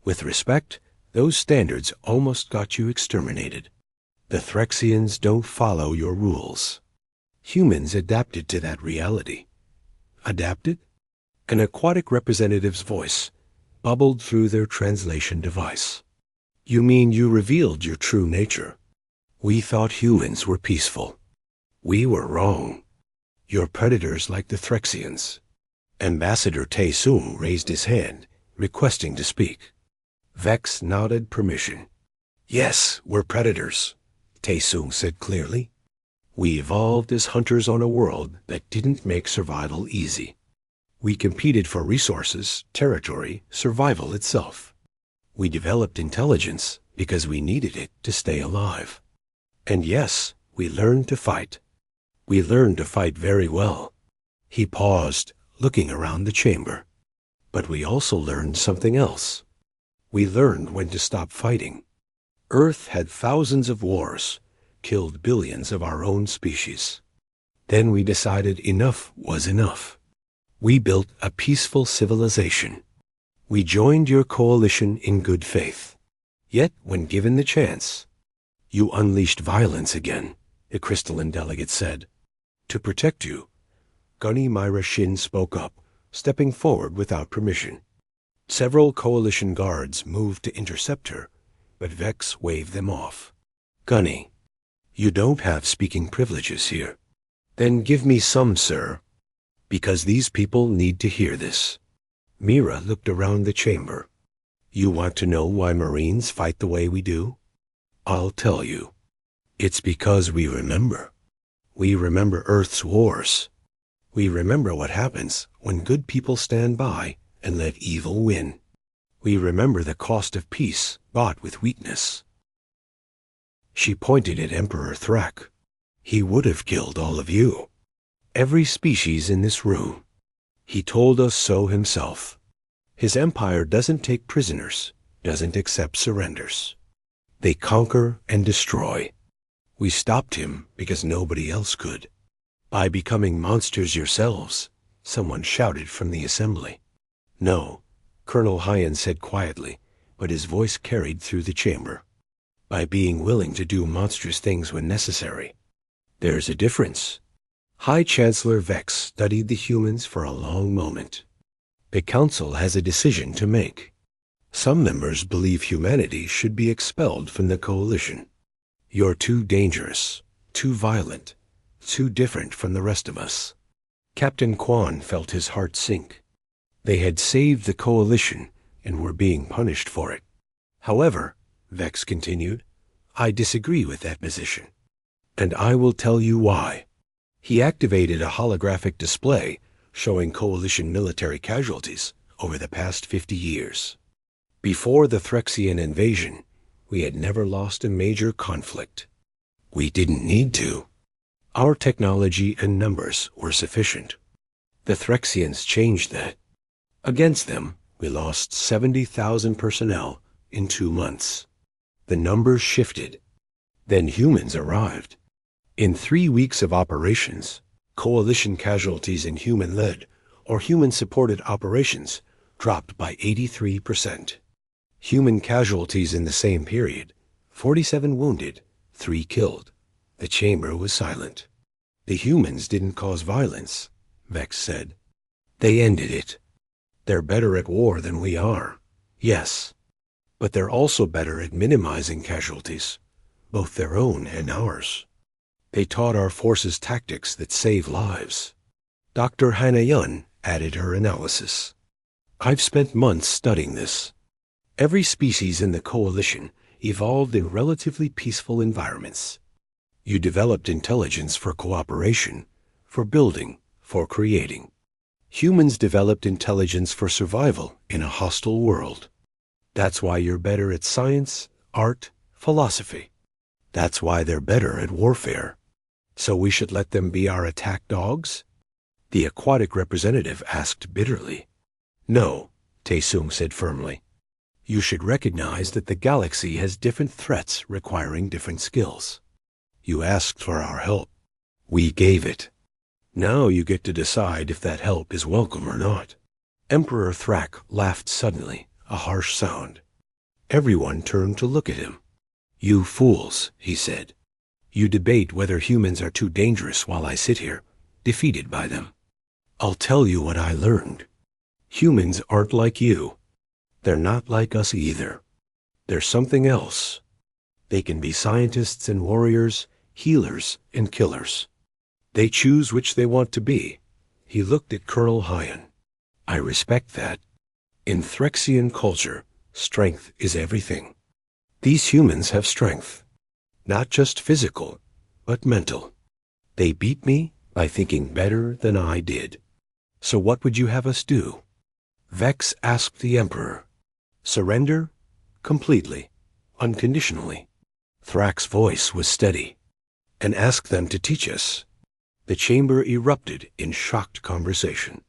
With respect, those standards almost got you exterminated. The Threxians don't follow your rules. Humans adapted to that reality. Adapted? An aquatic representative's voice bubbled through their translation device. You mean you revealed your true nature? We thought humans were peaceful. We were wrong. You're predators like the Threxians. Ambassador Tae Sung raised his hand, requesting to speak. Vex nodded permission. Yes, we're predators, Tae Sung said clearly. We evolved as hunters on a world that didn't make survival easy. We competed for resources, territory, survival itself. We developed intelligence because we needed it to stay alive. And yes, we learned to fight. We learned to fight very well. He paused, looking around the chamber. But we also learned something else. We learned when to stop fighting. Earth had thousands of wars, killed billions of our own species. Then we decided enough was enough. We built a peaceful civilization. We joined your coalition in good faith. Yet, when given the chance, you unleashed violence again, the crystalline delegate said. To protect you, Gunny Myra Shin spoke up, stepping forward without permission. Several coalition guards moved to intercept her, but Vex waved them off. Gunny, you don't have speaking privileges here. Then give me some, sir, because these people need to hear this. Mira looked around the chamber. You want to know why Marines fight the way we do? I'll tell you. It's because we remember. We remember Earth's wars. We remember what happens when good people stand by and let evil win. We remember the cost of peace bought with weakness. She pointed at Emperor Thrak. He would have killed all of you. Every species in this room. He told us so himself. His empire doesn't take prisoners, doesn't accept surrenders. They conquer and destroy. We stopped him because nobody else could. By becoming monsters yourselves, someone shouted from the assembly. No, Colonel Hyon said quietly, but his voice carried through the chamber. By being willing to do monstrous things when necessary. There's a difference. High Chancellor Vex studied the humans for a long moment. The Council has a decision to make. Some members believe humanity should be expelled from the coalition. You're too dangerous, too violent, too different from the rest of us. Captain Quan felt his heart sink. They had saved the coalition and were being punished for it. However, Vex continued, I disagree with that position. And I will tell you why. He activated a holographic display showing coalition military casualties over the past 50 years. Before the Threxian invasion, we had never lost a major conflict. We didn't need to. Our technology and numbers were sufficient. The Threxians changed that. Against them, we lost 70,000 personnel in 2 months. The numbers shifted. Then humans arrived. In 3 weeks of operations, coalition casualties in human-led or human-supported operations dropped by 83%. Human casualties in the same period, 47 wounded, 3 killed. The chamber was silent. The humans didn't cause violence, Vex said. They ended it. They're better at war than we are, yes. But they're also better at minimizing casualties, both their own and ours. They taught our forces tactics that save lives. Dr. Hanayun added her analysis. I've spent months studying this. Every species in the coalition evolved in relatively peaceful environments. You developed intelligence for cooperation, for building, for creating. Humans developed intelligence for survival in a hostile world. That's why you're better at science, art, philosophy. That's why they're better at warfare. So we should let them be our attack dogs? The aquatic representative asked bitterly. No, Taesung said firmly. You should recognize that the galaxy has different threats requiring different skills. You asked for our help. We gave it. Now you get to decide if that help is welcome or not. Emperor Thrak laughed suddenly, a harsh sound. Everyone turned to look at him. You fools, he said. You debate whether humans are too dangerous while I sit here, defeated by them. I'll tell you what I learned. Humans aren't like you. They're not like us either. They're something else. They can be scientists and warriors, healers and killers. They choose which they want to be. He looked at Colonel Hyan. I respect that. In Threxian culture, strength is everything. These humans have strength. Not just physical, but mental. They beat me by thinking better than I did. So what would you have us do? Vex asked the Emperor. Surrender? Completely. Unconditionally. Thrak's voice was steady. And ask them to teach us. The chamber erupted in shocked conversation.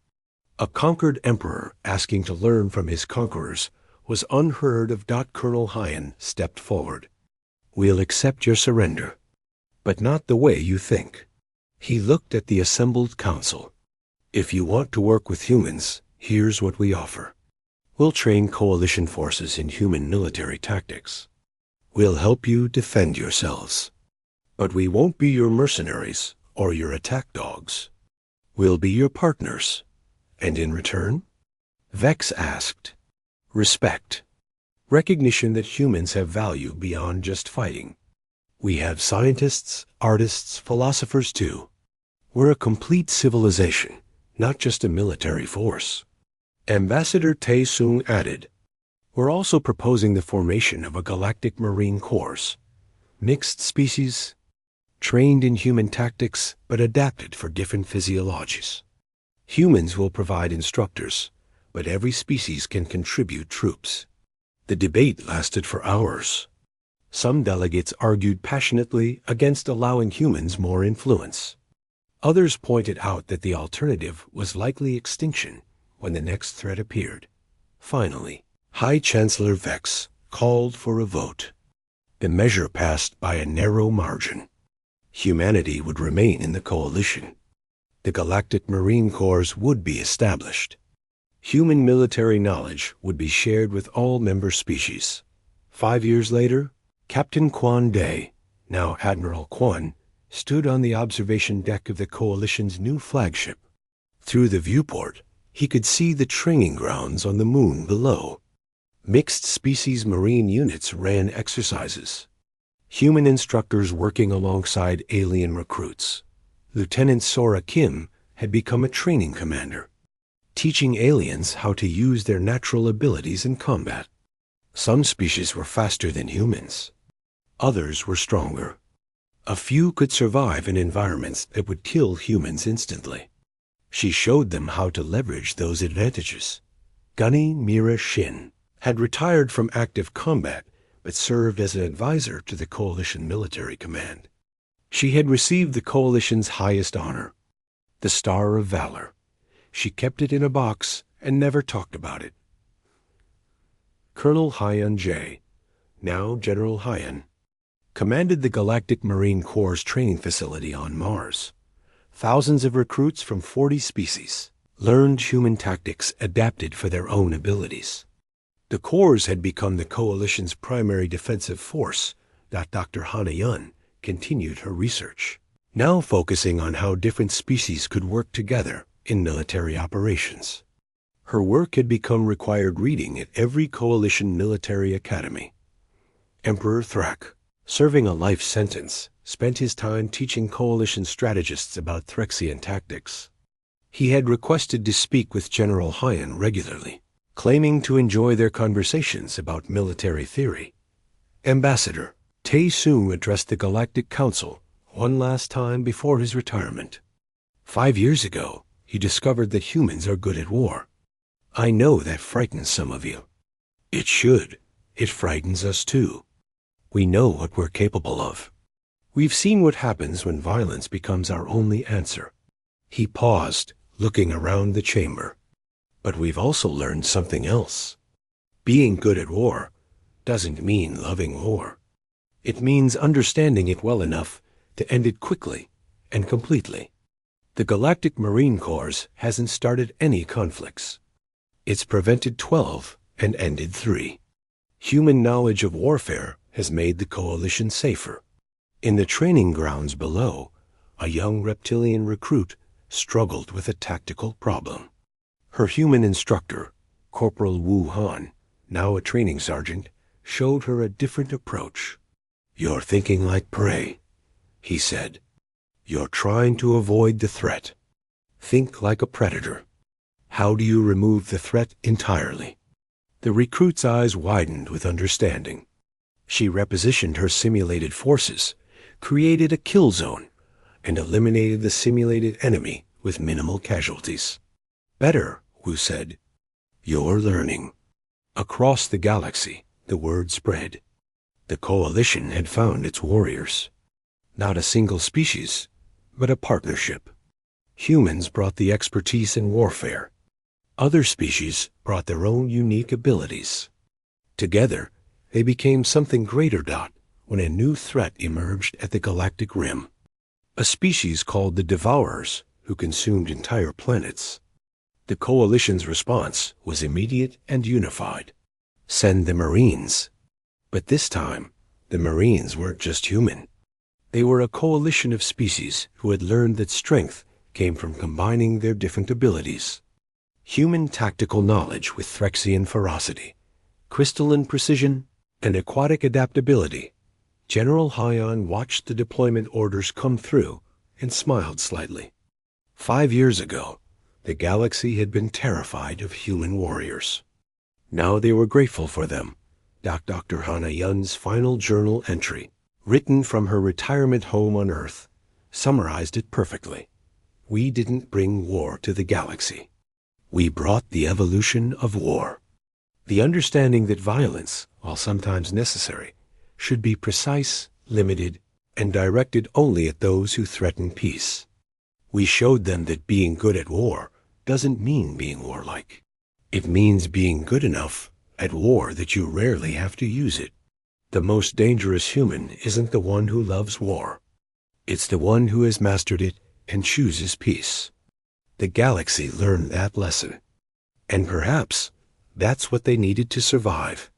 A conquered emperor asking to learn from his conquerors was unheard of. Colonel Hyan stepped forward. We'll accept your surrender, but not the way you think. He looked at the assembled council. If you want to work with humans, here's what we offer. We'll train coalition forces in human military tactics. We'll help you defend yourselves. But we won't be your mercenaries or your attack dogs. We'll be your partners. And in return? Vex asked. Respect. Recognition that humans have value beyond just fighting. We have scientists, artists, philosophers too. We're a complete civilization, not just a military force. Ambassador Taesung added, we're also proposing the formation of a galactic marine corps. Mixed species, trained in human tactics, but adapted for different physiologies. Humans will provide instructors, but every species can contribute troops. The debate lasted for hours. Some delegates argued passionately against allowing humans more influence. Others pointed out that the alternative was likely extinction when the next threat appeared. Finally, High Chancellor Vex called for a vote. The measure passed by a narrow margin. Humanity would remain in the coalition. The Galactic Marine Corps would be established. Human military knowledge would be shared with all member species. 5 years later, Captain Quan Day, now Admiral Quan, stood on the observation deck of the Coalition's new flagship. Through the viewport, he could see the training grounds on the moon below. Mixed-species marine units ran exercises. Human instructors working alongside alien recruits. Lieutenant Sora Kim had become a training commander, teaching aliens how to use their natural abilities in combat. Some species were faster than humans. Others were stronger. A few could survive in environments that would kill humans instantly. She showed them how to leverage those advantages. Gunny Mira Shin had retired from active combat, but served as an advisor to the Coalition Military Command. She had received the Coalition's highest honor, the Star of Valor. She kept it in a box and never talked about it. Colonel Hyun J., now General Hyun, commanded the Galactic Marine Corps' training facility on Mars. Thousands of recruits from 40 species learned human tactics adapted for their own abilities. The Corps had become the Coalition's primary defensive force. Dr. Hana Yun continued her research, now focusing on how different species could work together in military operations. Her work had become required reading at every Coalition military academy. Emperor Thrak, serving a life sentence, spent his time teaching Coalition strategists about Threxian tactics. He had requested to speak with General Hyun regularly, claiming to enjoy their conversations about military theory. Ambassador Tae Soong addressed the Galactic Council one last time before his retirement. 5 years ago, he discovered that humans are good at war. I know that frightens some of you. It should. It frightens us too. We know what we're capable of. We've seen what happens when violence becomes our only answer. He paused, looking around the chamber. But we've also learned something else. Being good at war doesn't mean loving war. It means understanding it well enough to end it quickly and completely. The Galactic Marine Corps hasn't started any conflicts. It's prevented 12 and ended 3. Human knowledge of warfare has made the Coalition safer. In the training grounds below, a young reptilian recruit struggled with a tactical problem. Her human instructor, Corporal Wu Han, now a training sergeant, showed her a different approach. "You're thinking like prey," he said. "You're trying to avoid the threat. Think like a predator. How do you remove the threat entirely?" The recruit's eyes widened with understanding. She repositioned her simulated forces, created a kill zone, and eliminated the simulated enemy with minimal casualties. "Better," Wu said. "You're learning." Across the galaxy, the word spread. The Coalition had found its warriors. Not a single species, but a partnership. Humans brought the expertise in warfare. Other species brought their own unique abilities. Together, they became something greater. When a new threat emerged at the galactic rim. A species called the Devourers, who consumed entire planets. The Coalition's response was immediate and unified. Send the Marines. But this time, the Marines weren't just human. They were a coalition of species who had learned that strength came from combining their different abilities. Human tactical knowledge with Threxian ferocity, crystalline precision, and aquatic adaptability. General Hyun watched the deployment orders come through and smiled slightly. 5 years ago, the galaxy had been terrified of human warriors. Now they were grateful for them. Dr. Hana Yun's final journal entry, written from her retirement home on Earth, summarized it perfectly. We didn't bring war to the galaxy. We brought the evolution of war. The understanding that violence, while sometimes necessary, should be precise, limited, and directed only at those who threaten peace. We showed them that being good at war doesn't mean being warlike. It means being good enough at war that you rarely have to use it. The most dangerous human isn't the one who loves war. It's the one who has mastered it and chooses peace. The galaxy learned that lesson. And perhaps that's what they needed to survive.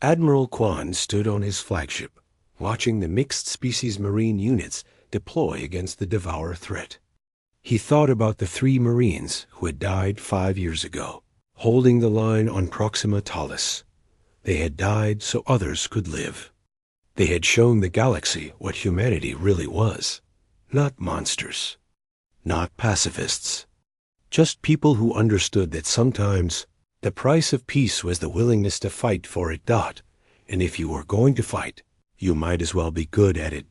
Admiral Kwan stood on his flagship, watching the mixed-species marine units deploy against the Devourer threat. He thought about the 3 Marines who had died 5 years ago, holding the line on Proxima Talis. They had died so others could live. They had shown the galaxy what humanity really was. Not monsters. Not pacifists. Just people who understood that sometimes the price of peace was the willingness to fight for it. And if you were going to fight, you might as well be good at it.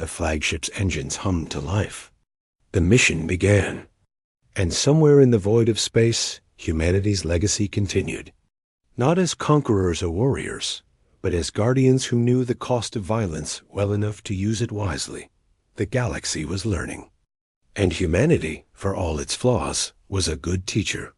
The flagship's engines hummed to life. The mission began. And somewhere in the void of space, humanity's legacy continued. Not as conquerors or warriors, but as guardians who knew the cost of violence well enough to use it wisely. The galaxy was learning. And humanity, for all its flaws, was a good teacher.